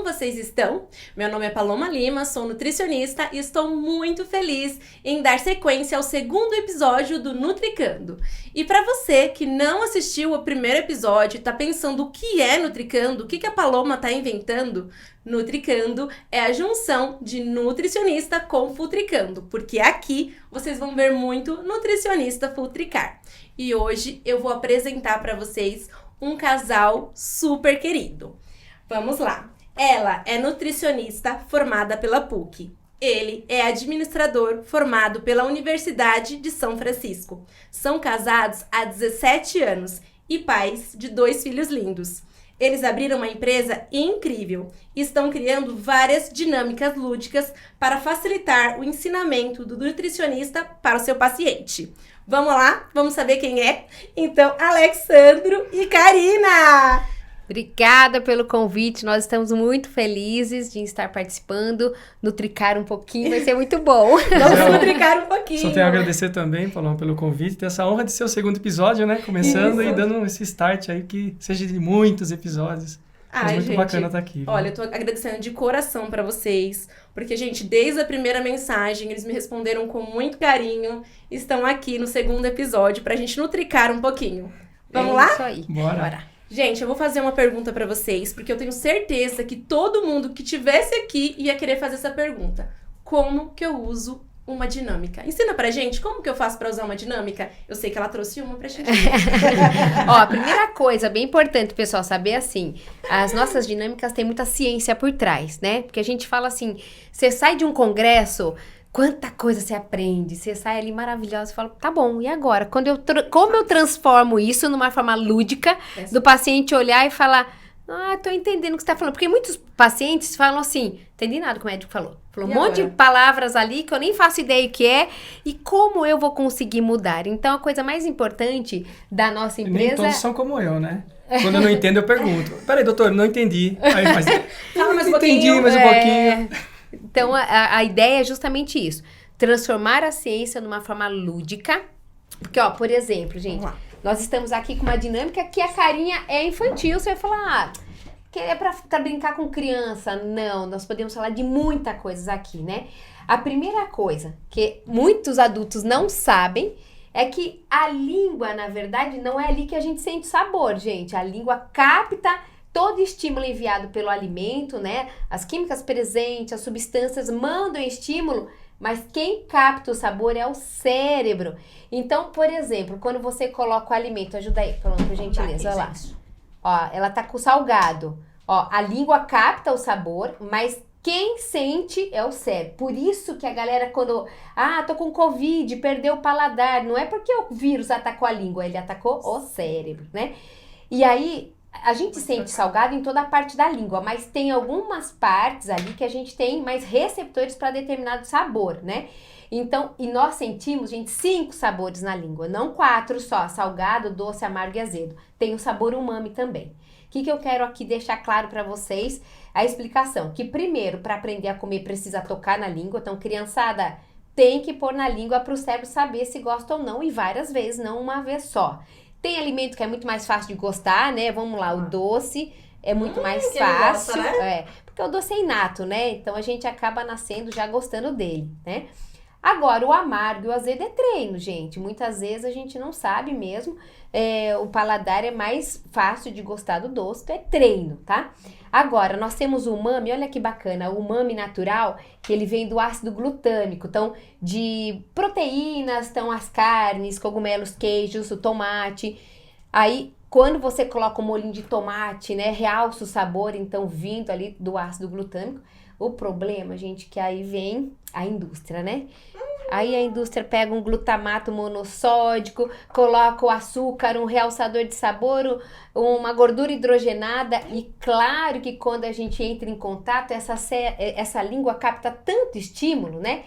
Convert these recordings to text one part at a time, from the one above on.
como vocês estão? Meu nome é Paloma Lima, sou nutricionista e estou muito feliz em dar sequência ao segundo episódio do Nutricando. E para você que não assistiu o primeiro episódio e está pensando o que é Nutricando, o que a Paloma está inventando, Nutricando é a junção de nutricionista com futricando, porque aqui vocês vão ver muito nutricionista futricar. E hoje eu vou apresentar para vocês um casal super querido. Vamos lá. Ela é nutricionista formada pela PUC. Ele é administrador formado pela Universidade de São Francisco. São casados há 17 anos e pais de 2 filhos lindos. Eles abriram uma empresa incrível e estão criando várias dinâmicas lúdicas para facilitar o ensinamento do nutricionista para o seu paciente. Vamos lá? Vamos saber quem é? Então, Alexandro e Karina! Obrigada pelo convite, nós estamos muito felizes de estar participando, nutricar um pouquinho, vai ser muito bom. Vamos nutricar um pouquinho. Só tenho a agradecer também, Paloma, pelo convite, ter essa honra de ser o segundo episódio, né? Começando e dando esse start aí, que seja de muitos episódios. Mas muito gente, bacana estar aqui. Olha, eu tô agradecendo de coração pra vocês, porque, gente, desde a primeira mensagem, eles me responderam com muito carinho, estão aqui no segundo episódio pra gente nutricar um pouquinho. Vamos lá? Isso aí. Bora. Gente, eu vou fazer uma pergunta pra vocês, porque eu tenho certeza que todo mundo que tivesse aqui ia querer fazer essa pergunta. Como que eu uso uma dinâmica? Ensina pra gente como que eu faço pra usar uma dinâmica? Eu sei que ela trouxe uma pra gente. Ó, a primeira coisa, bem importante, pessoal, saber assim, as nossas dinâmicas têm muita ciência por trás, né? Porque a gente fala assim, você sai de um congresso, quanta coisa você aprende, você sai ali maravilhosa e fala, tá bom, e agora? Como eu transformo isso numa forma lúdica, do paciente olhar e falar, tô entendendo o que você tá falando. Porque muitos pacientes falam assim, entendi nada que o médico falou. Falou um monte de palavras ali que eu nem faço ideia o que é e como eu vou conseguir mudar. Então, a coisa mais importante da nossa empresa... Nem todos são como eu, né? Quando eu não entendo, eu pergunto. Peraí, doutor, não entendi. Aí, mas Fala mais um entendi, pouquinho. mais um pouquinho. Então, a ideia é justamente isso. Transformar a ciência numa forma lúdica. Porque, ó, por exemplo, gente, nós estamos aqui com uma dinâmica que a carinha é infantil. Você vai falar, que é pra brincar com criança. Não, nós podemos falar de muita coisa aqui, né? A primeira coisa que muitos adultos não sabem é que a língua, na verdade, não é ali que a gente sente sabor, gente. A língua capta todo estímulo enviado pelo alimento, né? As químicas presentes, as substâncias mandam estímulo, mas quem capta o sabor é o cérebro. Então, por exemplo, quando você coloca o alimento, ajuda aí, por gentileza, olha lá. Ó, ela tá com salgado. Ó, a língua capta o sabor, mas quem sente é o cérebro. Por isso que a galera quando... tô com Covid, perdeu o paladar. Não é porque o vírus atacou a língua, ele atacou o cérebro, né? E aí, a gente sente salgado em toda a parte da língua, mas tem algumas partes ali que a gente tem mais receptores para determinado sabor, né? Então, e nós sentimos, gente, 5 sabores na língua, não 4 só, salgado, doce, amargo e azedo. Tem o sabor umami também. O que eu quero aqui deixar claro para vocês? A explicação, que primeiro, para aprender a comer, precisa tocar na língua. Então, criançada, tem que pôr na língua para o cérebro saber se gosta ou não, e várias vezes, não uma vez só. Tem alimento que é muito mais fácil de gostar, né? Vamos lá, o doce é muito mais fácil. Gosta, né? Porque o doce é inato, né? Então, a gente acaba nascendo já gostando dele, né? Agora, o amargo e o azedo é treino, gente. Muitas vezes a gente não sabe mesmo. O paladar é mais fácil de gostar do doce, então é treino, tá? Agora, nós temos o umami, olha que bacana, o umami natural, que ele vem do ácido glutâmico. Então, de proteínas, estão as carnes, cogumelos, queijos, o tomate. Aí, quando você coloca um molhinho de tomate, né, realça o sabor, então, vindo ali do ácido glutâmico. O problema, gente, que aí vem a indústria, né? Aí a indústria pega um glutamato monossódico, coloca o açúcar, um realçador de sabor, uma gordura hidrogenada. E claro que quando a gente entra em contato, essa língua capta tanto estímulo, né?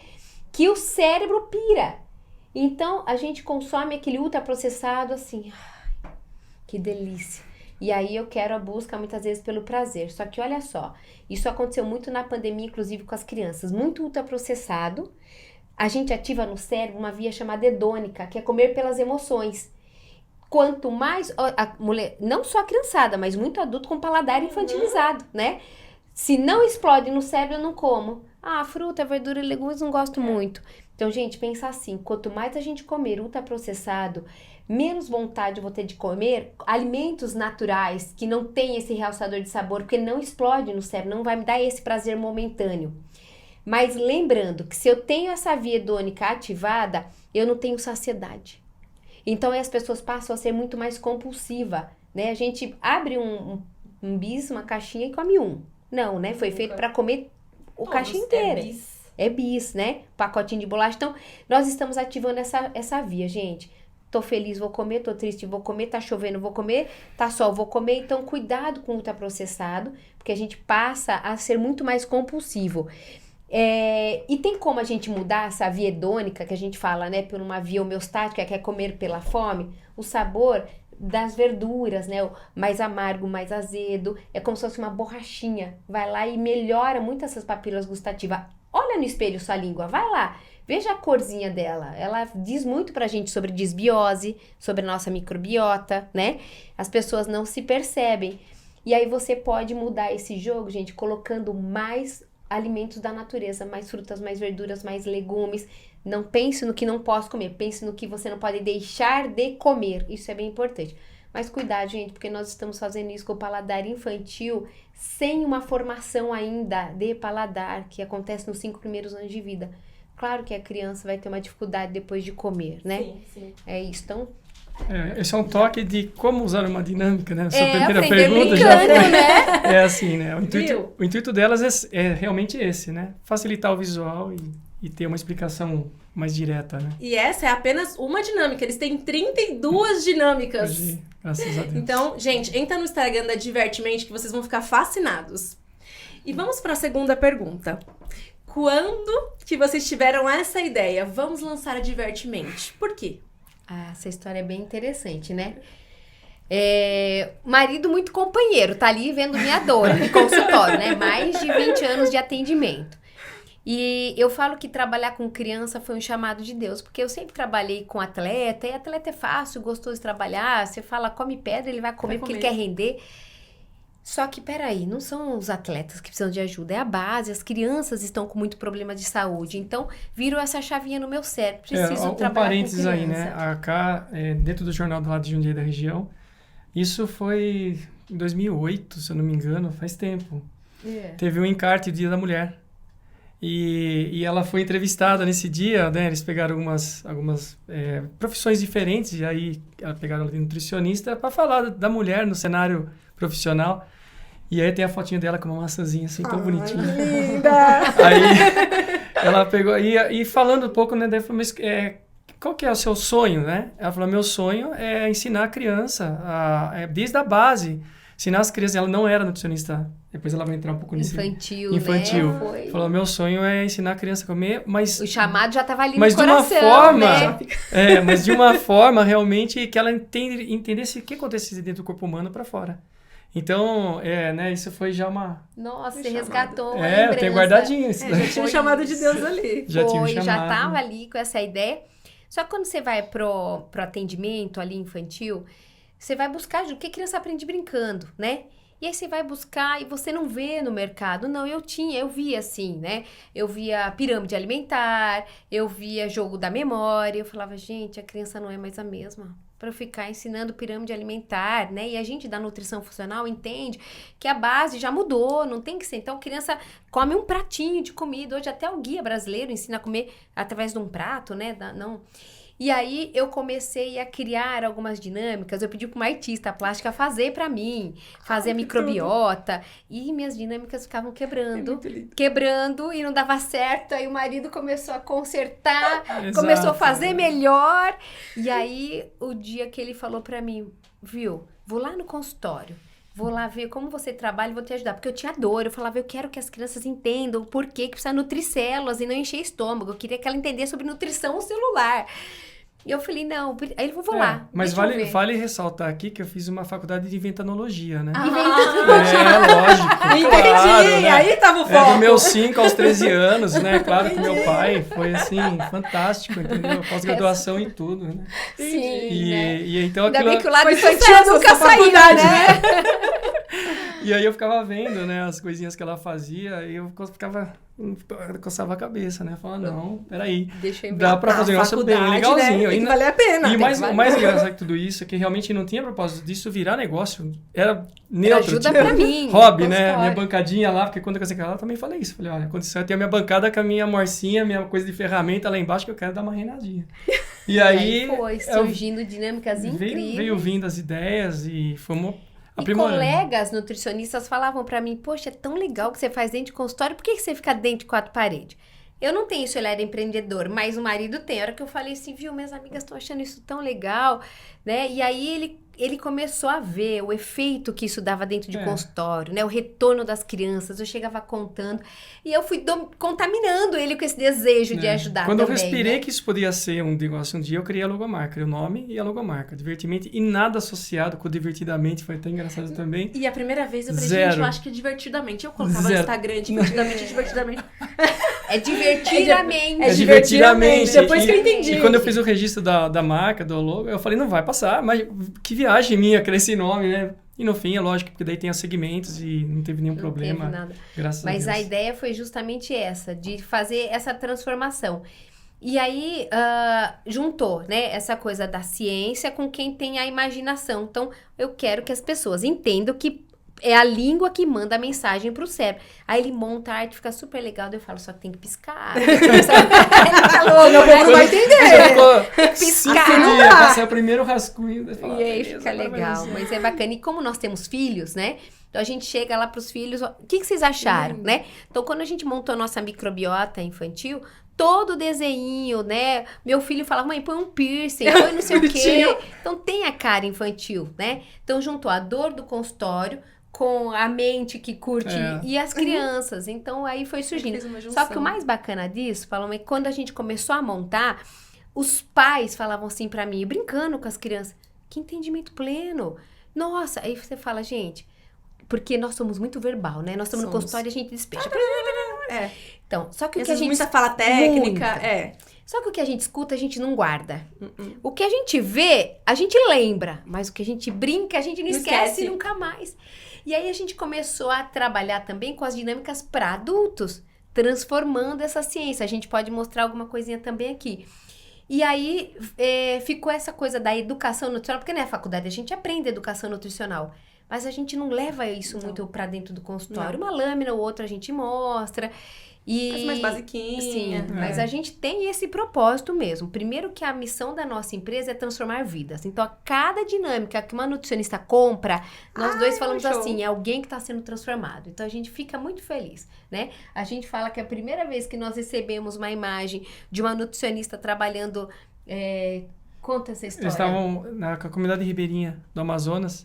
Que o cérebro pira. Então, a gente consome aquele ultraprocessado assim, que delícia. E aí eu quero a busca muitas vezes pelo prazer. Só que olha só, isso aconteceu muito na pandemia, inclusive com as crianças. Muito ultraprocessado. A gente ativa no cérebro uma via chamada hedônica, que é comer pelas emoções. Quanto mais a mulher, não só a criançada, mas muito adulto com paladar infantilizado, né? Se não explode no cérebro, eu não como. Fruta, verdura e legumes não gosto muito. Então, gente, pensa assim, quanto mais a gente comer ultraprocessado, menos vontade eu vou ter de comer alimentos naturais que não tem esse realçador de sabor, porque não explode no cérebro, não vai me dar esse prazer momentâneo. Mas lembrando que se eu tenho essa via hedônica ativada, eu não tenho saciedade. Então, aí as pessoas passam a ser muito mais compulsiva, né? A gente abre um bis, uma caixinha e come um. Não, né? Foi feito para comer o caixa inteira. É bis, né? Pacotinho de bolacha. Então, nós estamos ativando essa via, gente. Tô feliz, vou comer. Tô triste, vou comer. Tá chovendo, vou comer. Tá sol, vou comer. Então, cuidado com o ultraprocessado, porque a gente passa a ser muito mais compulsivo. E tem como a gente mudar essa via hedônica, que a gente fala, né? Por uma via homeostática, que é comer pela fome. O sabor das verduras, né? Mais amargo, mais azedo. É como se fosse uma borrachinha. Vai lá e melhora muito essas papilas gustativas. Olha no espelho sua língua, vai lá, veja a corzinha dela. Ela diz muito pra gente sobre desbiose, sobre a nossa microbiota, né? As pessoas não se percebem. E aí você pode mudar esse jogo, gente, colocando mais alimentos da natureza, mais frutas, mais verduras, mais legumes. Não pense no que não posso comer, pense no que você não pode deixar de comer. Isso é bem importante. Mas cuidado, gente, porque nós estamos fazendo isso com o paladar infantil sem uma formação ainda de paladar, que acontece nos 5 primeiros anos de vida. Claro que a criança vai ter uma dificuldade depois de comer, né? Sim. É isso, então... Esse é um toque de como usar uma dinâmica, né? Sua primeira pergunta já foi... né? É assim, né? O intuito delas é realmente esse, né? Facilitar o visual e ter uma explicação mais direta, né? E essa é apenas uma dinâmica. Eles têm 32 dinâmicas. Hoje, graças a Deus. Então, gente, entra no Instagram da Divertimente que vocês vão ficar fascinados. E vamos para a segunda pergunta. Quando que vocês tiveram essa ideia? Vamos lançar a Divertimente. Por quê? Essa história é bem interessante, né? Marido muito companheiro, tá ali vendo minha dor no consultório, né? Mais de 20 anos de atendimento. E eu falo que trabalhar com criança foi um chamado de Deus, porque eu sempre trabalhei com atleta, e atleta é fácil, gostoso de trabalhar, você fala, come pedra, ele vai comer porque ele quer render. Só que, peraí, não são os atletas que precisam de ajuda, é a base, as crianças estão com muito problema de saúde, então virou essa chavinha no meu cérebro, preciso trabalhar com parênteses criança. aí, né, cá, dentro do Jornal do Lado de Jundiaí da Região, isso foi em 2008, se eu não me engano, faz tempo. Teve um encarte, o Dia da Mulher. E ela foi entrevistada nesse dia, né? Eles pegaram algumas profissões diferentes, e aí pegaram ela de nutricionista para falar da mulher no cenário profissional. E aí tem a fotinha dela com uma maçãzinha assim, tão bonitinha. Linda! Aí ela pegou, e falando um pouco, né? Daí falou, mas qual que é o seu sonho, né? Ela falou, meu sonho é ensinar a criança, desde a base, ensinar as crianças. Ela não era nutricionista. Depois ela vai entrar um pouco nisso. Infantil, né? Foi. Falou, meu sonho é ensinar a criança a comer, mas... O chamado já estava ali no coração, de uma forma, né? Mas de uma forma, realmente, que ela entendesse o que acontece dentro do corpo humano para fora. Então, né, isso foi já uma... Nossa, você resgatou uma lembrança. Eu tenho guardadinho isso. Já tinha um chamado de Deus ali. Já tinha um chamado. Já estava ali com essa ideia. Só que quando você vai pro atendimento ali infantil, você vai buscar o que a criança aprende brincando, né? E aí você vai buscar e você não vê no mercado. Não, eu via assim, né? Eu via pirâmide alimentar, eu via jogo da memória. Eu falava, gente, a criança não é mais a mesma. Para eu ficar ensinando pirâmide alimentar, né? E a gente da nutrição funcional entende que a base já mudou, não tem que ser. Então, a criança come um pratinho de comida. Hoje até o guia brasileiro ensina a comer através de um prato, né? Não... E aí, eu comecei a criar algumas dinâmicas. Eu pedi para uma artista plástica fazer para mim, fazer a microbiota. E minhas dinâmicas ficavam quebrando e não dava certo. Aí o marido começou a consertar, começou a fazer melhor. E aí, o dia que ele falou para mim, viu, vou lá no consultório. Vou lá ver como você trabalha e vou te ajudar. Porque eu tinha dor. Eu falava, eu quero que as crianças entendam por que precisa nutrir células e não encher estômago. Eu queria que ela entendesse sobre nutrição celular. E eu falei, não. Aí ele falou, vou lá. Mas vale ressaltar aqui que eu fiz uma faculdade de ventanologia, né? Lógico. Entendi. Claro, né? Aí tava o foco. Do meus 5 aos 13 anos, né? Claro que meu pai foi, assim, fantástico, entendeu? Pós-graduação em tudo, né? Sim, e né? então Ainda aquilo... bem que o lado infantil nunca saiu, né? E aí eu ficava vendo, né, as coisinhas que ela fazia e eu coçava a cabeça, né? Falava, não, peraí, Deixa eu dá pra fazer um negócio bem legalzinho. Né? Tem que valer a pena. E o mais engraçado de tudo isso é que realmente não tinha propósito disso virar negócio. Era neutro. Ajuda pra mim. Hobby, né? Minha bancadinha lá, porque quando eu casei com ela, eu também falei isso. Falei, olha, aconteceu, eu tenho a minha bancada com a minha morcinha, minha coisa de ferramenta lá embaixo, que eu quero dar uma reinadinha. E aí foi surgindo dinâmicas incríveis. Veio vindo as ideias e fomos E colegas nutricionistas falavam pra mim, poxa, é tão legal que você faz dentro de consultório, por que você fica dentro de 4 paredes? Eu não tenho esse olhar empreendedor, mas o marido tem. A hora que eu falei assim, viu, minhas amigas estão achando isso tão legal, né? E aí ele começou a ver o efeito que isso dava dentro de consultório, né? O retorno das crianças, eu chegava contando. E eu fui contaminando ele com esse desejo de ajudar Quando também, eu respirei, né? que isso podia ser um negócio um dia, eu criei a logomarca, o nome e a logomarca. Divertidamente, e nada associado com divertidamente, foi até engraçado também. E a primeira vez eu falei, Zero. gente, eu acho que é divertidamente. Eu colocava Zero. no Instagram, divertidamente. É divertidamente. É divertidamente. Depois que eu entendi. E quando eu fiz o registro da marca, do logo, eu falei, não vai passar, mas que viagem minha criar esse nome, né? E no fim, é lógico, porque daí tem os segmentos e não teve nenhum problema. Teve nada. Graças a Deus. Mas a ideia foi justamente essa, de fazer essa transformação. E aí, juntou, né, essa coisa da ciência com quem tem a imaginação. Então, eu quero que as pessoas entendam que é a língua que manda a mensagem pro cérebro. Aí ele monta a arte, fica super legal. Daí eu falo, só tem que piscar. Ele falou, meu povo não vai entender. Piscar. Passei o primeiro rascunho. E aí fica legal, mas é bacana. E como nós temos filhos, né? Então a gente chega lá pros filhos, o que vocês acharam, né? Então quando a gente montou a nossa microbiota infantil, todo o desenho, né? Meu filho falava, mãe, põe um piercing, põe não sei o quê. Então tem a cara infantil, né? Então juntou a dor do consultório com a mente que curte e as crianças. Então aí foi surgindo. Só que o mais bacana disso, Paloma, é que quando a gente começou a montar, os pais falavam assim pra mim, brincando com as crianças, que entendimento pleno. Nossa, aí você fala, gente, porque nós somos muito verbal, né? Nós estamos no consultório e a gente despeja. Então, só que o que a gente... muita fala técnica, Só que o que a gente escuta, a gente não guarda. O que a gente vê, a gente lembra. Mas o que a gente brinca, a gente não esquece nunca mais. E aí a gente começou a trabalhar também com as dinâmicas para adultos, transformando essa ciência. A gente pode mostrar alguma coisinha também aqui. E aí ficou essa coisa da educação nutricional, porque na faculdade a gente aprende educação nutricional, mas a gente não leva isso muito para dentro do consultório. Uma lâmina ou outra a gente mostra. As mais basiquinhas. Sim, mas a gente tem esse propósito mesmo. Primeiro que a missão da nossa empresa é transformar vidas. Então, a cada dinâmica que uma nutricionista compra, nós dois falamos assim, é alguém que está sendo transformado. Então, a gente fica muito feliz, né? A gente fala que é a primeira vez que nós recebemos uma imagem de uma nutricionista trabalhando... conta essa história. Eles estavam na comunidade ribeirinha do Amazonas,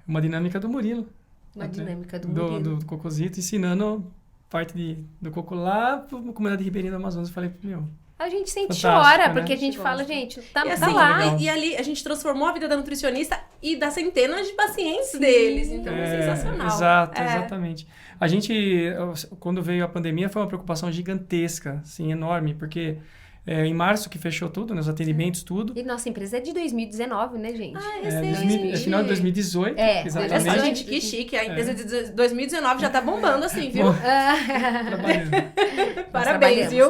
uma dinâmica do Murilo. Uma dinâmica do Murilo. Do Cocosito, ensinando... parte do coco lá pra comunidade ribeirinha do Amazonas. Eu falei, meu... A gente sempre fantástico, chora, né? porque a gente fala, gente, tá assim, lá. E ali a gente transformou a vida da nutricionista e das centenas de pacientes deles. Então é sensacional. Exato, exatamente. A gente, quando veio a pandemia, foi uma preocupação gigantesca, assim, enorme, porque... em março que fechou tudo, né, os atendimentos, tudo. E nossa empresa é de 2019, né, gente? Final de 2018. Exatamente. A gente, que chique. A empresa de 2019 já tá bombando, assim, viu? Parabéns, viu?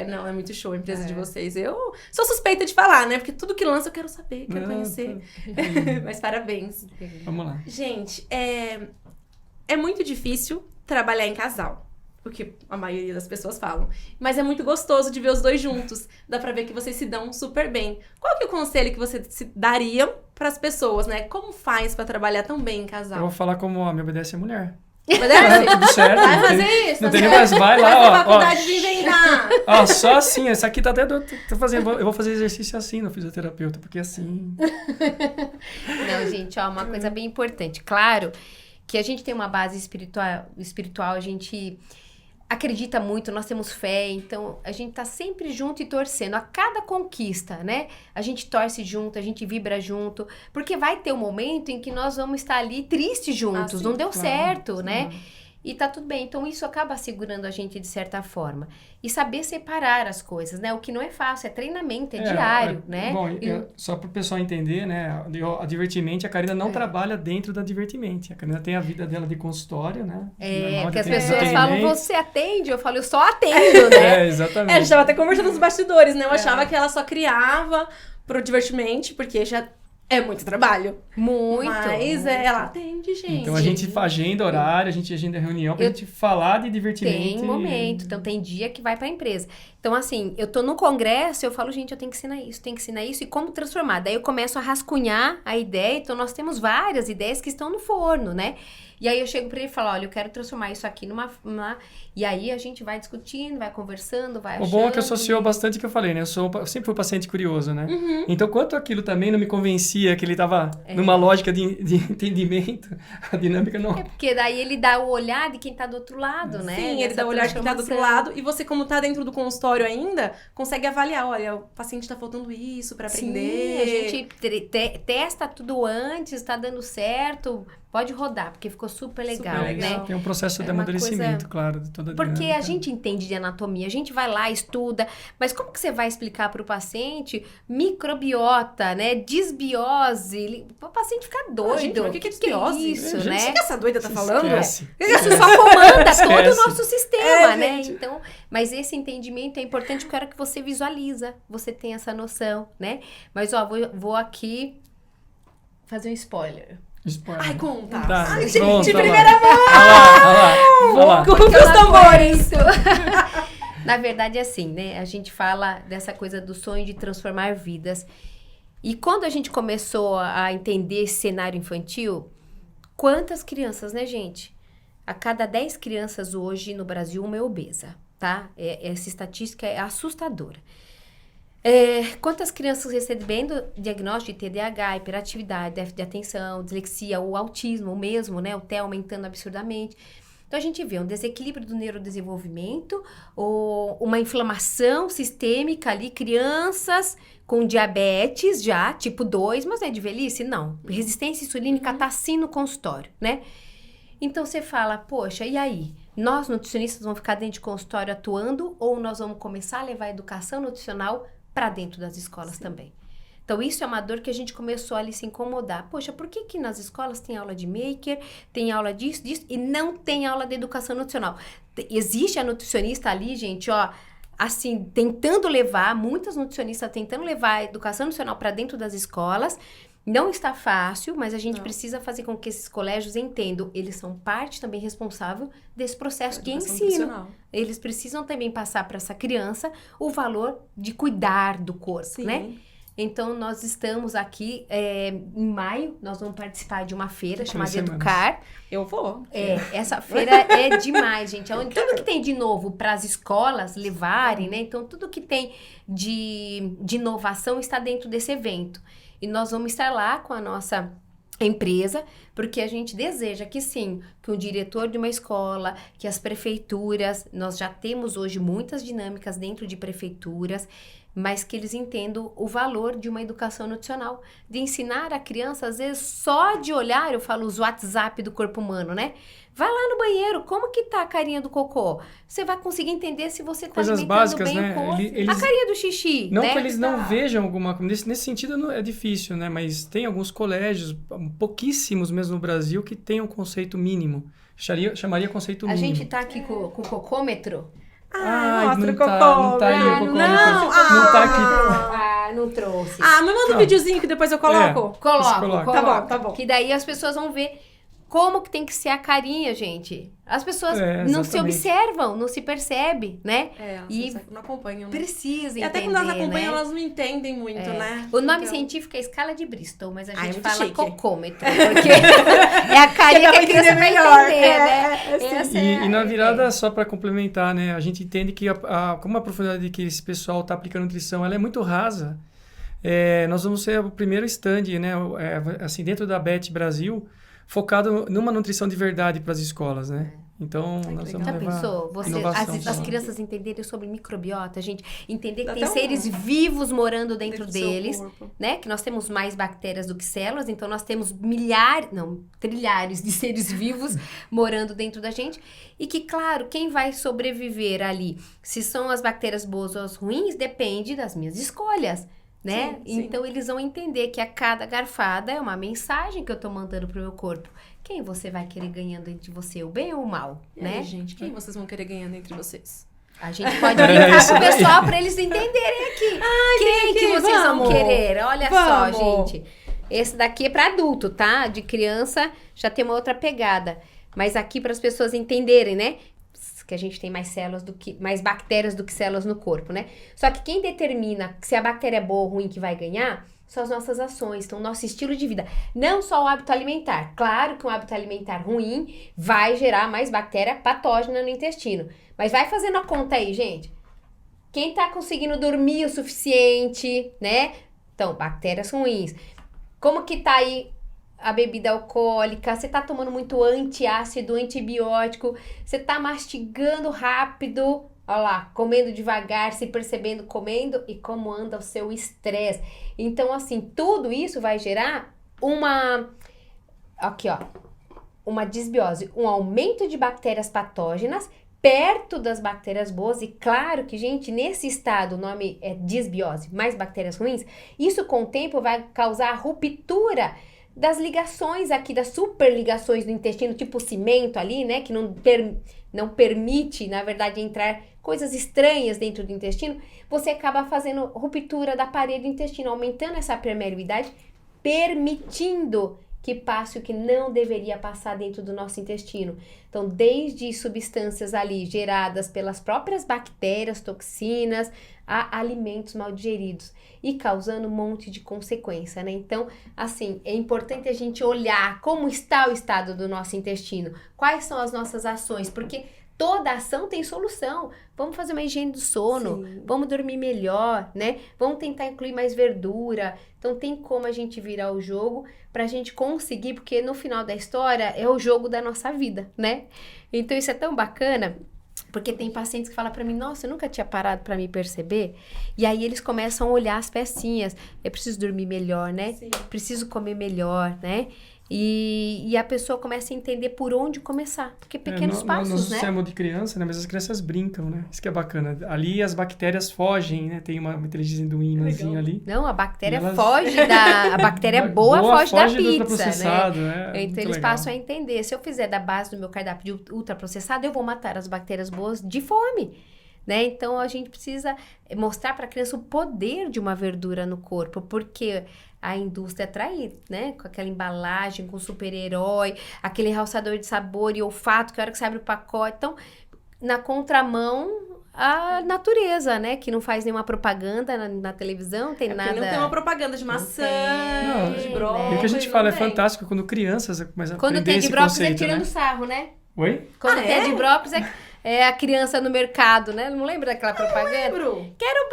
Não, é muito show a empresa de vocês. Eu sou suspeita de falar, né? Porque tudo que lança eu quero saber, quero conhecer. Mas parabéns. Vamos lá. Gente, é muito difícil trabalhar em casal. Porque a maioria das pessoas falam. Mas é muito gostoso de ver os dois juntos. Dá pra ver que vocês se dão super bem. Qual que é o conselho que vocês dariam pras pessoas, né? Como faz pra trabalhar tão bem em casal? Eu vou falar como a minha obedece é mulher. Obedece? Tudo certo. Vai fazer isso? Não tem nem mais. Vai lá, ó. Faculdade de inventar. Ó, só assim. Essa aqui tá até... Eu vou fazer exercício assim no fisioterapeuta, porque assim... Não, gente, ó, uma coisa bem importante. Claro que a gente tem uma base espiritual, a gente... acredita muito, nós temos fé, então a gente tá sempre junto e torcendo. A cada conquista, né? A gente torce junto, a gente vibra junto, porque vai ter um momento em que nós vamos estar ali tristes juntos, não deu certo, né? e tá tudo bem. Então, isso acaba segurando a gente de certa forma. E saber separar as coisas, né? O que não é fácil, é treinamento, é diário, né? Bom, só para o pessoal entender, né? A Divertimente, a Karina não trabalha dentro da Divertimente. A Karina tem a vida dela de consultório, né? Porque as pessoas falam, você atende? Eu falo, eu só atendo, né? Exatamente. A gente tava até conversando nos bastidores, né? Eu achava que ela só criava pro Divertimente, porque já é muito trabalho. Muito. Mas ela atende, gente. Então a gente agenda horário, a gente agenda reunião pra gente falar de divertimento. Tem momento, então tem dia que vai pra empresa. Então assim, eu tô no congresso, eu falo, gente, eu tenho que ensinar isso e como transformar. Daí eu começo a rascunhar a ideia, então nós temos várias ideias que estão no forno, né? E aí eu chego pra ele e falo, olha, eu quero transformar isso aqui numa... E aí a gente vai discutindo, vai conversando, vai achando... O bom é que associou bastante o que eu falei, né? Eu sempre fui paciente curioso, né? Uhum. Então, quanto aquilo também não me convencia, que ele tava numa lógica de entendimento, a dinâmica não... porque daí ele dá o olhar de quem tá do outro lado, né? Sim, ele dá o olhar de quem tá do outro lado. E você, como tá dentro do consultório ainda, consegue avaliar, olha, o paciente tá faltando isso pra aprender. Sim, a gente testa tudo antes, tá dando certo... Pode rodar, porque ficou super legal, né? Tem um processo de amadurecimento, claro, de toda a dinâmica. Porque a gente entende de anatomia, a gente vai lá, estuda, mas como que você vai explicar para o paciente microbiota, né? Disbiose, o paciente fica doido. Gente, o que é disbiose? Isso, gente, né? o que essa doida tá falando? Esquece. Isso só comanda todo o nosso sistema, né? Gente. Então, mas esse entendimento é importante porque a hora que você visualiza, você tem essa noção, né? Mas, ó, vou aqui fazer um spoiler. Ai, conta. Tá, Ai, pronto, gente, olha primeira lá. mão! Olha lá. Com os tambores. Na verdade, é assim, né? A gente fala dessa coisa do sonho de transformar vidas. E quando a gente começou a entender esse cenário infantil, quantas crianças, né, gente? A cada 10 crianças hoje no Brasil, uma é obesa, tá? Essa estatística é assustadora. Quantas crianças recebendo diagnóstico de TDAH, hiperatividade, déficit de atenção, dislexia, ou autismo mesmo, né? O TEA aumentando absurdamente. Então, a gente vê um desequilíbrio do neurodesenvolvimento, ou uma inflamação sistêmica ali, crianças com diabetes já, tipo 2, mas é de velhice? Não. Resistência insulínica tá assim no consultório, né? Então, você fala, poxa, e aí? Nós, nutricionistas, vamos ficar dentro de consultório atuando, ou nós vamos começar a levar a educação nutricional para dentro das escolas também. Então, isso é uma dor que a gente começou ali se incomodar. Poxa, por que nas escolas tem aula de maker, tem aula disso, e não tem aula de educação nutricional? Existe a nutricionista ali, gente, ó, assim, tentando levar, muitas nutricionistas tentando levar a educação nutricional para dentro das escolas. Não está fácil, mas a gente precisa fazer com que esses colégios entendam. Eles são parte também responsável desse processo de ensino. Eles precisam também passar para essa criança o valor de cuidar do corpo, né? Então, nós estamos aqui, em maio, nós vamos participar de uma feira chamada Educar. Eu vou. Essa feira é demais, gente. Onde tudo que tem de novo para as escolas levarem, né? Então, tudo que tem de inovação está dentro desse evento. E nós vamos estar lá com a nossa empresa, porque a gente deseja que sim, que o diretor de uma escola, que as prefeituras, nós já temos hoje muitas dinâmicas dentro de prefeituras, mas que eles entendam o valor de uma educação nutricional, de ensinar a criança, às vezes, só de olhar, eu falo os WhatsApp do corpo humano, né? Vai lá no banheiro, como que tá a carinha do cocô? Você vai conseguir entender se você tá coisas alimentando básicas, bem né? o corpo. Eles, a carinha do xixi, não né? que eles não vejam alguma coisa, nesse sentido é difícil, né? Mas tem alguns colégios, pouquíssimos mesmo no Brasil, que tem um conceito mínimo. Chamaria conceito mínimo. A gente tá aqui com o cocômetro. Mostra o cocô. Não tá aí o cocô. Não tá aqui. Não trouxe. Me manda um videozinho que depois eu coloco. Coloco. Tá bom. Que daí as pessoas vão ver como que tem que ser a carinha, gente. As pessoas não se observam, não se percebe, né? E não acompanham, né? Precisa entender, e até quando elas acompanham, né? elas não entendem muito, né? O nome científico é escala de Bristol, mas a gente fala chique. cocômetro, porque é a carinha que a criança vai entender, né? E na virada, só para complementar, né? A gente entende que como a profundidade que esse pessoal está aplicando nutrição, ela é muito rasa. Nós vamos ser o primeiro stand, né? Assim, dentro da BET Brasil, focado numa nutrição de verdade para as escolas, né? Então, nós vamos Já levar pensou? inovação pra As lá. crianças entenderem sobre microbiota, gente. Entender que Dá tem até seres vivos morando dentro do seu deles, corpo. né? Que nós temos mais bactérias do que células, então nós temos trilhares de seres vivos morando dentro da gente. E que, claro, quem vai sobreviver ali, se são as bactérias boas ou as ruins, depende das minhas escolhas, né? Sim, sim. Então eles vão entender que a cada garfada é uma mensagem que eu tô mandando pro meu corpo. Quem você vai querer ganhando entre você, o bem ou o mal, E né? aí, gente, quem vocês vão querer ganhando entre vocês? A gente pode brincar isso com o daí. pessoal pra eles entenderem aqui. Quem que aqui, vocês vamos. vão querer? Olha Vamos. só, gente. Esse daqui é pra adulto, tá? De criança já tem uma outra pegada. Mas aqui para as pessoas entenderem, né? Que a gente tem mais bactérias do que células no corpo, né? Só que quem determina se a bactéria é boa ou ruim que vai ganhar são as nossas ações, então nosso estilo de vida. Não só o hábito alimentar. Claro que um hábito alimentar ruim vai gerar mais bactéria patógena no intestino. Mas vai fazendo a conta aí, gente. Quem tá conseguindo dormir o suficiente, né? Então, bactérias ruins. Como que tá aí a bebida alcoólica? Você tá tomando muito antiácido, antibiótico? Você tá mastigando rápido? Olha lá, comendo devagar, se percebendo comendo e como anda o seu estresse. Então, assim, tudo isso vai gerar uma disbiose, um aumento de bactérias patógenas perto das bactérias boas. E claro que, gente, nesse estado, o nome é disbiose, mais bactérias ruins, isso com o tempo vai causar a ruptura das ligações aqui, das superligações do intestino, tipo cimento ali, né, que não permite, na verdade, entrar coisas estranhas dentro do intestino. Você acaba fazendo ruptura da parede do intestino, aumentando essa permeabilidade, permitindo que passe o que não deveria passar dentro do nosso intestino. Então, desde substâncias ali geradas pelas próprias bactérias, toxinas, a alimentos mal digeridos e causando um monte de consequência, né? Então, assim, é importante a gente olhar como está o estado do nosso intestino, quais são as nossas ações, porque toda ação tem solução. Vamos fazer uma higiene do sono, Sim. vamos dormir melhor, né? Vamos tentar incluir mais verdura. Então, tem como a gente virar o jogo pra gente conseguir, porque no final da história é o jogo da nossa vida, né? Então, isso é tão bacana, porque tem pacientes que falam pra mim, nossa, eu nunca tinha parado pra me perceber. E aí eles começam a olhar as pecinhas. Eu preciso dormir melhor, né? Sim. Preciso comer melhor, né? E a pessoa começa a entender por onde começar. Porque pequenos passos, nós né? chamamos de criança, né? Mas as crianças brincam, né? Isso que é bacana. Ali as bactérias fogem, né? Tem uma inteligência do imãzinho ali. Não, a bactéria Elas- foge a bactéria boa foge da do pizza, ultraprocessado, né? né? Então Muito eles legal. passam a entender, se eu fizer da base do meu cardápio de ultraprocessado, eu vou matar as bactérias boas de fome, né? Então a gente precisa mostrar para a criança o poder de uma verdura no corpo, porque a indústria atrai, né? Com aquela embalagem, com super-herói, aquele realçador de sabor e olfato, que a hora que você abre o pacote. Então, na contramão, a natureza, né? Que não faz nenhuma propaganda na televisão, não tem Porque nada. não tem uma propaganda de maçã, Não, de né? brócolis. E o que a gente não fala é tem. fantástico quando crianças começam a Quando aprender tem de esse brócolis é conceito, tirando né? sarro, né? Oi? Quando Ah, tem é? de brócolis é a criança no mercado, né? Não lembra daquela propaganda? Lembro. Quero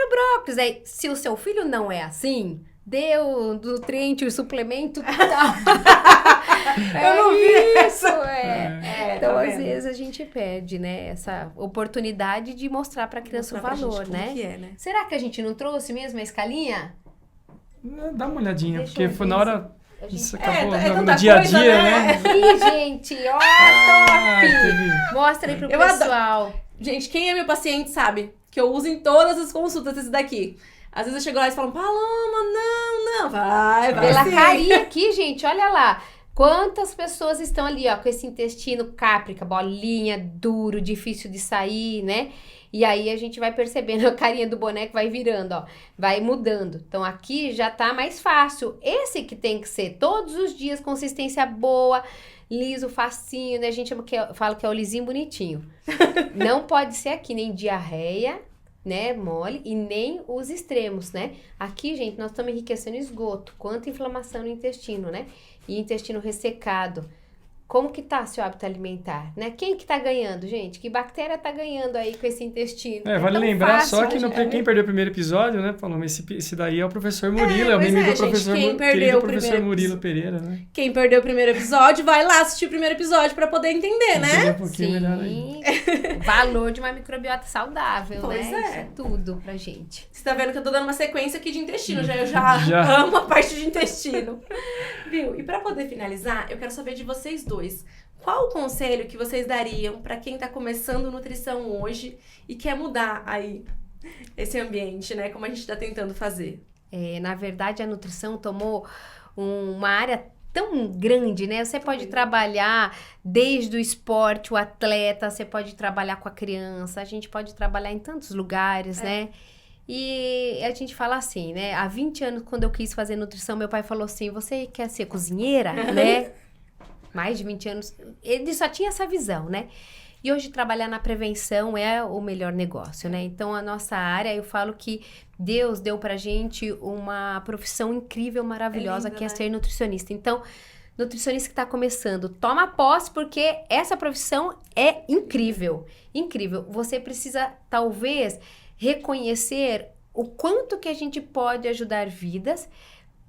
brócolis. Aí, se o seu filho não é assim, dê o nutriente, o suplemento tal. Eu não vi isso, Então, tá às vendo? vezes, a gente perde, né? Essa oportunidade de mostrar pra criança Mostrar o pra valor, gente como né? que é, né? Será que a gente não trouxe mesmo a escalinha? Dá uma olhadinha, Deixa porque eu foi ver na hora... A gente- Isso acabou é no tanta dia a coisa, dia, né? né? Ih, gente, ó, Ah, top! teve- Mostra aí pro Eu pessoal. Gente, quem é meu paciente sabe que eu uso em todas as consultas esse daqui. Às vezes eu chego lá e falo, Paloma, não. Vai Pela sim. carinha aqui, gente, olha lá. Quantas pessoas estão ali, ó, com esse intestino cáprica, bolinha, duro, difícil de sair, né? E aí a gente vai percebendo a carinha do boneco vai virando, ó, vai mudando. Então aqui já tá mais fácil. Esse que tem que ser todos os dias, consistência boa, liso, facinho, né? A gente fala que é o lisinho bonitinho. Não pode ser aqui nem diarreia, né, mole, e nem os extremos, né? Aqui, gente, nós estamos enriquecendo esgoto, quanta inflamação no intestino, né? E intestino ressecado, como que tá seu hábito alimentar, né? Quem que tá ganhando, gente? Que bactéria tá ganhando aí com esse intestino? Vale lembrar só que quem perdeu o primeiro episódio, né, Paloma? Esse daí é o professor Murilo, é o meme do professor, querido professor Murilo Pereira, né? Quem perdeu o primeiro episódio, vai lá assistir o primeiro episódio pra poder entender, né? Entender um pouquinho melhor aí. O valor de uma microbiota saudável, Pois né? é. Isso é tudo pra gente. Você tá vendo que eu tô dando uma sequência aqui de intestino, eu já amo a parte de intestino. Viu? E pra poder finalizar, eu quero saber de vocês dois. Qual o conselho que vocês dariam pra quem tá começando nutrição hoje e quer mudar aí esse ambiente, né? Como a gente tá tentando fazer. Na verdade, a nutrição tomou uma área tão grande, né? Você pode trabalhar desde o esporte, o atleta, você pode trabalhar com a criança, a gente pode trabalhar em tantos lugares, né? E a gente fala assim, né? Há 20 anos, quando eu quis fazer nutrição, meu pai falou assim, você quer ser cozinheira, né? Mais de 20 anos, ele só tinha essa visão, né? E hoje trabalhar na prevenção é o melhor negócio, né? Então, a nossa área, eu falo que Deus deu pra gente uma profissão incrível, maravilhosa, que é ser nutricionista. Então, nutricionista que tá começando, toma posse, porque essa profissão é incrível. Incrível. Você precisa, talvez, reconhecer o quanto que a gente pode ajudar vidas,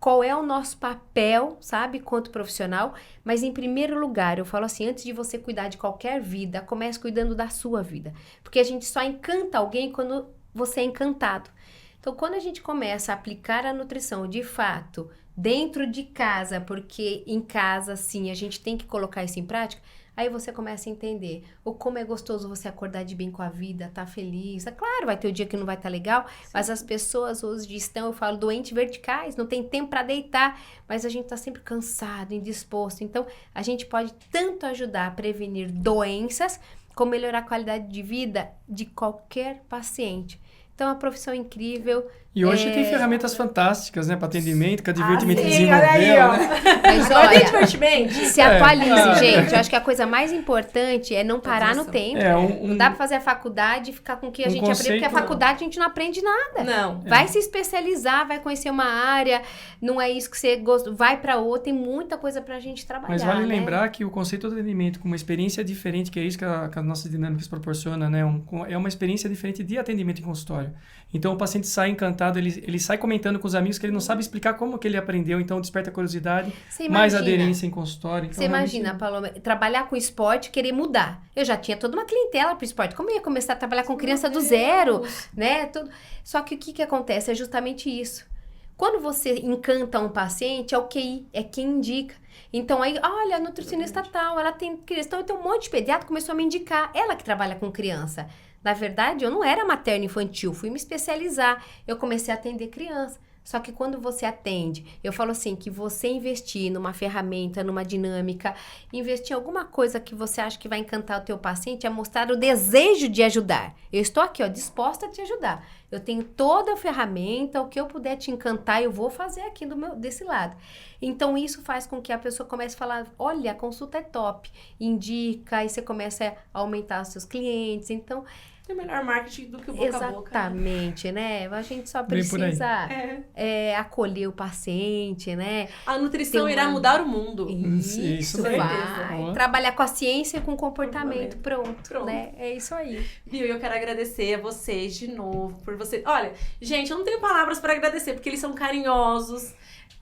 qual é o nosso papel, sabe, quanto profissional, mas em primeiro lugar, eu falo assim, antes de você cuidar de qualquer vida, comece cuidando da sua vida, porque a gente só encanta alguém quando você é encantado. Então, quando a gente começa a aplicar a nutrição, de fato, dentro de casa, porque em casa, sim, a gente tem que colocar isso em prática, aí você começa a entender o como é gostoso você acordar de bem com a vida, tá feliz. É claro, vai ter o dia que não vai estar legal, mas as pessoas hoje estão, eu falo, doentes verticais, não tem tempo para deitar, mas a gente tá sempre cansado, indisposto. Então, a gente pode tanto ajudar a prevenir doenças, como melhorar a qualidade de vida de qualquer paciente. Então, é uma profissão incrível. E hoje tem ferramentas fantásticas, né? Para atendimento, que a Divertimento sim, desenvolveu, olha aí, ó. né? Mas Agora tem olha, Divertimento. se atualize, gente. Eu acho que a coisa mais importante é não parar no tempo. Não dá pra fazer a faculdade e ficar com o que a gente aprende, porque a faculdade a gente não aprende nada. Não. Vai se especializar, vai conhecer uma área, não é isso que você gosta, vai pra outra, tem muita coisa pra gente trabalhar. Mas vale né? lembrar que o conceito do atendimento com uma experiência diferente, que é isso que as nossas dinâmicas proporcionam, né? É uma experiência diferente de atendimento em consultório. Então, o paciente sai encantado, ele sai comentando com os amigos que ele não sabe explicar como que ele aprendeu, então desperta curiosidade, mais aderência em consultório. Então, você imagina, Paloma, trabalhar com esporte, querer mudar. Eu já tinha toda uma clientela pro esporte. Como eu ia começar a trabalhar com criança do zero, né? Tudo. Só que o que acontece? É justamente isso. Quando você encanta um paciente, é o QI, é quem indica. Então, aí, olha, a nutricionista tal, ela tem criança. Então, tem um monte de pediatra que começou a me indicar. Ela que trabalha com criança. Na verdade, eu não era materno infantil, fui me especializar. Eu comecei a atender criança. Só que quando você atende, eu falo assim, que você investir numa ferramenta, numa dinâmica, investir em alguma coisa que você acha que vai encantar o teu paciente, é mostrar o desejo de ajudar. Eu estou aqui, ó, disposta a te ajudar. Eu tenho toda a ferramenta, o que eu puder te encantar, eu vou fazer aqui desse lado. Então, isso faz com que a pessoa comece a falar, olha, a consulta é top, indica, e você começa a aumentar os seus clientes. Então, tem o melhor marketing do que o boca a boca. Exatamente, né? A gente só precisa acolher o paciente, né? A nutrição irá mudar o mundo. Isso vai. Trabalhar com a ciência e com o comportamento. Pronto. Né? É isso aí. Viu? Eu quero agradecer a vocês de novo por vocês. Olha, gente, eu não tenho palavras para agradecer, porque eles são carinhosos.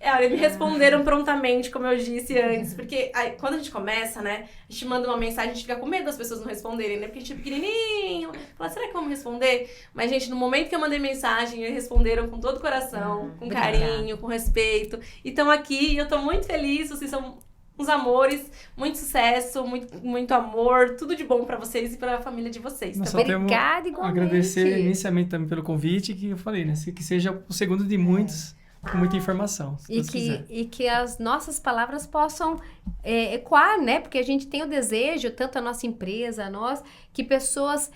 Olha, me responderam prontamente, como eu disse antes. Porque aí, quando a gente começa, né? A gente manda uma mensagem, a gente fica com medo das pessoas não responderem, né? Porque a gente é pequenininho. Fala, será que vamos responder? Mas, gente, no momento que eu mandei mensagem, eles responderam com todo o coração, com carinho, com respeito. E estão aqui, e eu tô muito feliz. Vocês são uns amores, muito sucesso, muito amor. Tudo de bom pra vocês e pra família de vocês. Nós Tá? Obrigada, igualmente. Agradecer imensamente também pelo convite, que eu falei, né? Que seja o segundo de muitos. Com muita informação, e que as nossas palavras possam ecoar, né? Porque a gente tem o desejo, tanto a nossa empresa, nós, que pessoas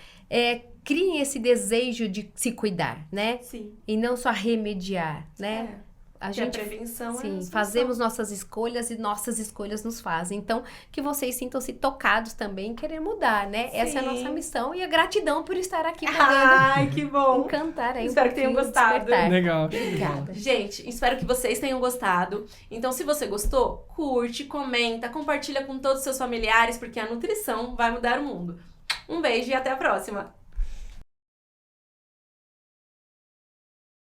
criem esse desejo de se cuidar, né? Sim. E não só remediar, né? a Que gente... a prevenção é a Sim, solução. fazemos nossas escolhas e nossas escolhas nos fazem. Então, que vocês sintam-se tocados também em querer mudar, né? Essa é a Sim. nossa missão e a gratidão por estar aqui podendo Ai, que bom! encantar aí Espero que tenham pouquinho, gostado. despertar. Legal. Obrigada. Gente, espero que vocês tenham gostado. Então, se você gostou, curte, comenta, compartilha com todos os seus familiares, porque a nutrição vai mudar o mundo. Um beijo e até a próxima!